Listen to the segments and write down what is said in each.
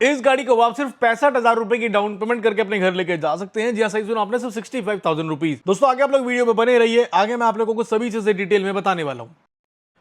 इस गाड़ी को आप सिर्फ 65,000 रुपए की डाउन पेमेंट करके अपने घर लेके जा सकते हैं। जी हाँ, सही सुना आपने, सिर्फ 65,000 रुपीज। दोस्तों आगे आप लोग वीडियो में बने रहिए, आगे मैं आप लोगों को सभी चीजें डिटेल में बताने वाला हूं।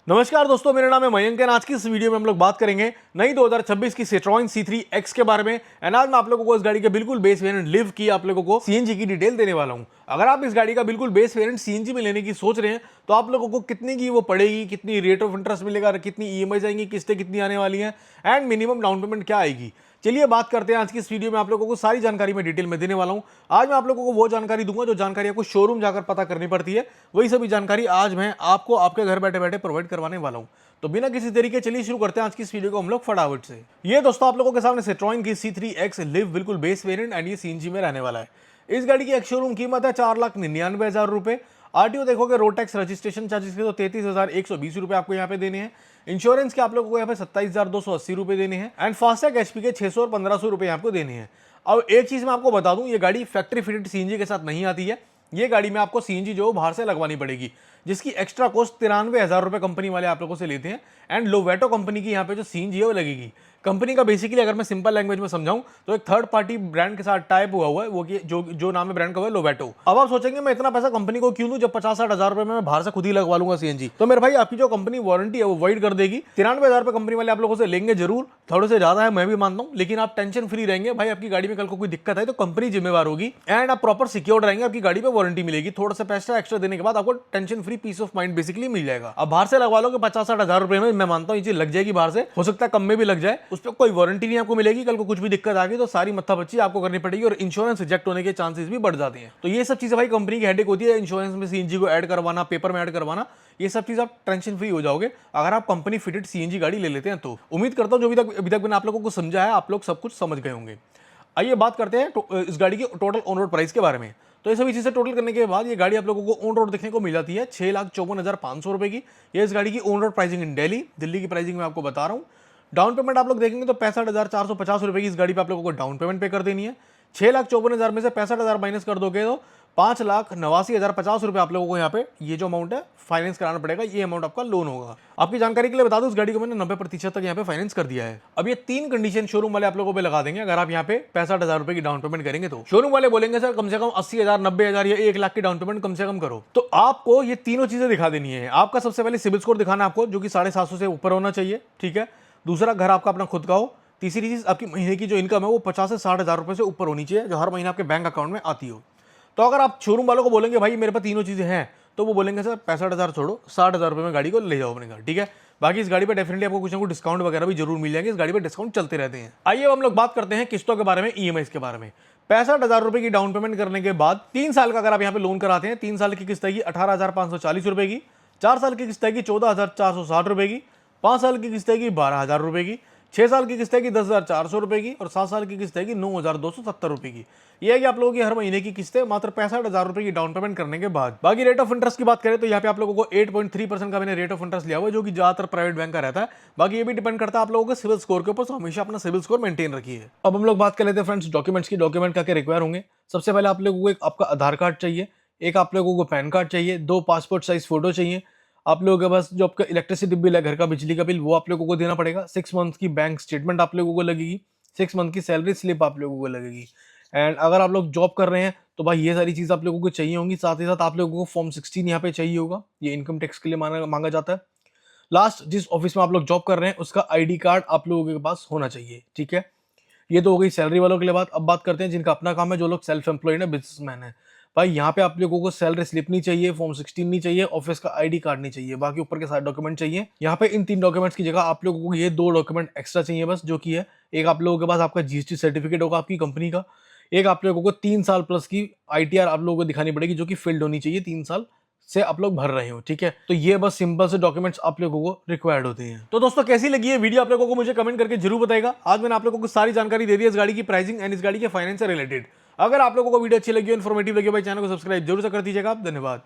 नमस्कार दोस्तों, मेरा नाम है मयंक और आज की इस वीडियो में हम लोग बात करेंगे नई 2026 की Citroen C3 X के बारे में। एंड आज मैं आप लोगों को इस गाड़ी के बिल्कुल बेस वेरिएंट लिव की आप लोगों को सीएनजी की डिटेल देने वाला हूं। अगर आप इस गाड़ी का बिल्कुल बेस वेरिएंट सीएनजी में लेने की सोच रहे हैं तो आप लोगों को कितने की वो पड़ेगी, कितनी रेट ऑफ इंटरेस्ट मिलेगा, कितनी ईएमआई आएंगी, किस्तें कितनी आने वाली हैं एंड मिनिमम डाउन पेमेंट क्या आएगी, चलिए बात करते हैं। आज की इस वीडियो में आप लोगों को सारी जानकारी मैं डिटेल में देने वाला हूं। आज मैं आप लोगों को वो जानकारी दूंगा जो जानकारी आपको शोरूम जाकर पता करनी पड़ती है, वही सभी जानकारी आज मैं आपको आपके घर बैठे बैठे प्रोवाइड करवाने वाला हूं। तो बिना किसी तरीके चलिए शुरू करते हैं आज की इस वीडियो को हम लोग फटाफट से। ये दोस्तों आप लोगों के सामने Citroen की C3 X लिव बिल्कुल बेस वेरिएंट एंड ये सीएनजी में रहने वाला है। इस गाड़ी की एक शोरूम कीमत है 4,99,000 रुपए। आरटीओ देखोगे रोड टैक्स रजिस्ट्रेशन चार्जेस के तो 33,120 रुपए आपको यहाँ पे देने हैं। इंश्योरेंस के आप लोगों को यहाँ पे 27,280 रुपए देने हैं एंड फास्टैग एचपी के 600 और 1,500 रुपए आपको देने हैं। अब एक चीज मैं आपको बता दूं, ये गाड़ी फैक्ट्री फिटेड सीएनजी के साथ नहीं आती है। ये गाड़ी में आपको सीएनजी जो बाहर से लगवानी पड़ेगी, जिसकी एक्स्ट्रा कॉस्ट 93,000 रुपए कंपनी वाले आप लोगों से लेते हैं। एंड लोवेटो कंपनी की यहाँ पे जो सीएनजी है वो लगेगी। कंपनी का बेसिकली अगर मैं सिंपल लैंग्वेज में समझाऊं तो एक थर्ड पार्टी ब्रांड के साथ टाइप हुआ है, वो जो नाम है ब्रांड का है लोवेटो। अब आप सोचेंगे मैं इतना पैसा कंपनी को क्यों दूं जब 50-60,000 रुपए में मैं बाहर से खुद ही लगवा लूंगा सीएनजी। तो मेरे भाई आपकी जो कंपनी वारंटी है वो वाइड कर देगी। 93,000 रुपए कंपनी वाले आप लोगों से लेंगे जरूर, थोड़े से ज्यादा है मैं भी मानता हूं, लेकिन आप टेंशन फ्री रहेंगे भाई। आपकी गाड़ी में कल को कोई दिक्कत है तो कंपनी जिम्मेवार होगी एंड आप प्रॉपर सिक्योर्ड रहेंगे, आपकी गाड़ी पे वारंटी मिलेगी। थोड़ा सा पैसा एक्स्ट्रा देने के बाद आपको tension free peace of mind basically मिल जाएगा। अब बाहर से लगवा लो कि 50-60,000 रुपए में, मैं मानता हूं ये चीज लग जाएगी बाहर से, हो सकता है कम में भी लग जाए, उस पर कोई वारंटी नहीं आपको मिलेगी। कल को कुछ भी दिक्कत आ गई तो सारी मत्थापच्ची आपको करनी पड़ेगी और इंश्योरेंस रिजेक्ट होने के चांसेस भी बढ़ जाते हैं। तो ये सब चीजें भाई कंपनी की हेडेक होती है, इंश्योरेंस में सीएनजी को ऐड करवाना, पेपर में ऐड करवाना, ये सब चीज आप टेंशन फ्री हो जाओगे अगर आप कंपनी फिटेड सीएनजी गाड़ी ले लेते हैं। तो उम्मीद करता हूं जो अभी तक मैंने आप लोगों को समझा है आप लोग सब कुछ समझ गए होंगे। आइए बात करते हैं इस गाड़ी की टोटल ऑन रोड प्राइस के बारे में। तो ये सभी चीजें टोटल करने के बाद ये गाड़ी आप लोगों को ऑन रोड देखने को मिल जाती है 6,54,500 रुपए की। ये इस गाड़ी की ऑन रोड प्राइसिंग इन दिल्ली की प्राइसिंग मैं आपको बता रहा हूँ। डाउन पेमेंट आप लोग देखेंगे तो 65,450 रुपए की इस गाड़ी पे आप लोगों को डाउन पेमेंट पे कर देनी है। 6,54,000 में से 65,000 माइनस कर दोगे तो 5,89,050 रुपए आप लोगों को यहाँ पे ये जो अमाउंट है फाइनेंस कराना पड़ेगा। ये अमाउंट आपका लोन होगा। आपकी जानकारी के लिए बता दूं, इस गाड़ी को मैंने 90% तक यहाँ पे फाइनेंस कर दिया है। अब ये 3 कंडीशन शोरूम वाले आप लोगों पे लगा देंगे अगर आप यहाँ पे 65,000 रुपए की डाउन पेमेंट करेंगे तो। शोरूम वाले बोलेंगे सर कम से कम 80,000, 90,000 या 1 लाख की डाउन पेमेंट कम से कम करो। तो आपको ये तीनों चीजें दिखा देनी है। आपका सबसे पहले सिविल स्कोर दिखाना आपको, जो कि 750 से ऊपर होना चाहिए, ठीक है। दूसरा, घर आपका अपना खुद का हो। तीसरी चीज, आपकी महीने की जो इनकम है वो 50 से 60,000 रुपए से ऊपर होनी चाहिए, जो हर महीने आपके बैंक अकाउंट में आती हो। तो अगर आप शोरूम वालों को बोलेंगे भाई मेरे पास तीनों चीजें हैं, तो वो बोलेंगे सर 65,000 छोड़ो, 60,000 रुपए में गाड़ी को ले जाओ अपने घर, ठीक है। बाकी इस गाड़ी पे डेफिनेटली आपको कुछ ना कुछ डिस्काउंट वगैरह भी जरूर मिल जाएंगे। इस गाड़ी पे डिस्काउंट चलते रहते हैं। आइए अब हम लोग बात करते हैं किस्तों के बारे में, ईएमआई के बारे में। 65,000 रुपए की डाउन पेमेंट करने के बाद 3 साल का अगर आप यहाँ पे लोन कराते हैं, 3 साल की किस्त आएगी 18,540 रुपए की, 4 साल की किस्त आएगी 14,460 रुपए की, 5 साल की किस्त आएगी 12,000 रुपए की, 6 साल की किस्त आएगी 10,400 रुपए की और 7 साल की किस्त आएगी 9,270 रुपए की। ये है कि आप लोगों की हर महीने की किस्तें मात्र 65,000 रुपए की डाउन पेमेंट करने के बाद। बाकी रेट ऑफ इंटरेस्ट की बात करें तो यहाँ पे आप लोगों को 8.3% का मैंने रेट ऑफ इंटरेस्ट लिया हुआ है, जो कि ज्यादातर प्राइवेट बैंक का रहता है। बाकी ये भी डिपेंड करता है आप लोगों के सिविल स्कोर के ऊपर, तो हमेशा अपना सिविल स्कोर मेंटेन रखिए। अब हम लोग बात कर लेते हैं फ्रेंड्स डॉक्यूमेंट्स की। डॉक्यूमेंट क्या क्या रिक्वायर होंगे। सबसे पहले आप लोगों को एक आपका आधार कार्ड चाहिए, एक आप लोगों को पैन कार्ड चाहिए, 2 पासपोर्ट साइज फोटो चाहिए। आप लोगों के पास जो आपका इलेक्ट्रिसिटी बिल है, घर का बिजली का बिल, वो आप लोगों को देना पड़ेगा। 6 मंथ की बैंक स्टेटमेंट आप लोगों को लगेगी, 6 मंथ की सैलरी स्लिप आप लोगों को लगेगी। एंड अगर आप लोग जॉब कर रहे हैं तो भाई ये सारी चीज आप लोगों को चाहिए होंगी। साथ ही साथ आप लोगों को फॉर्म 16 यहाँ पे चाहिए होगा, ये इनकम टैक्स के लिए मांगा जाता है। लास्ट, जिस ऑफिस में आप लोग जॉब कर रहे हैं उसका आईडी कार्ड आप लोगों के पास होना चाहिए, ठीक है। ये तो हो गई सैलरी वालों के लिए बात। अब बात करते हैं जिनका अपना काम है, जो लोग सेल्फ एम्प्लॉयड है, बिजनेसमैन है। भाई यहाँ पे आप लोगों को सैलरी स्लिप नहीं चाहिए, फॉर्म 16 नहीं चाहिए, ऑफिस का आईडी कार्ड नहीं चाहिए, बाकी ऊपर के सारे डॉक्यूमेंट चाहिए। यहाँ पे इन 3 डॉक्यूमेंट्स की जगह आप लोगों को ये 2 डॉक्यूमेंट एक्स्ट्रा चाहिए बस, जो कि है एक आप लोगों के पास आपका जीएसटी सर्टिफिकेट होगा आपकी कंपनी का, एक आप लोगों को 3 साल प्लस की आईटीआर आप लोगों को दिखानी पड़ेगी, जो कि फिल्ड होनी चाहिए, 3 साल से आप लोग भर रहे हो, ठीक है। तो ये बस सिंपल से डॉक्यूमेंट्स आप लोगों को रिक्वायर्ड होते हैं। तो दोस्तों कैसी लगी है वीडियो आप लोगों को मुझे कमेंट करके जरूर बताएगा। आज मैंने आप लोगों को सारी जानकारी दे दी है इस गाड़ी की प्राइसिंग एंड इस गाड़ी के फाइनेंस से रिलेटेड। अगर आप लोगों को वीडियो अच्छी लगी, इन्फॉर्मेटिव लगी, भाई चैनल को सब्सक्राइब जरूर से कर दीजिएगा। धन्यवाद।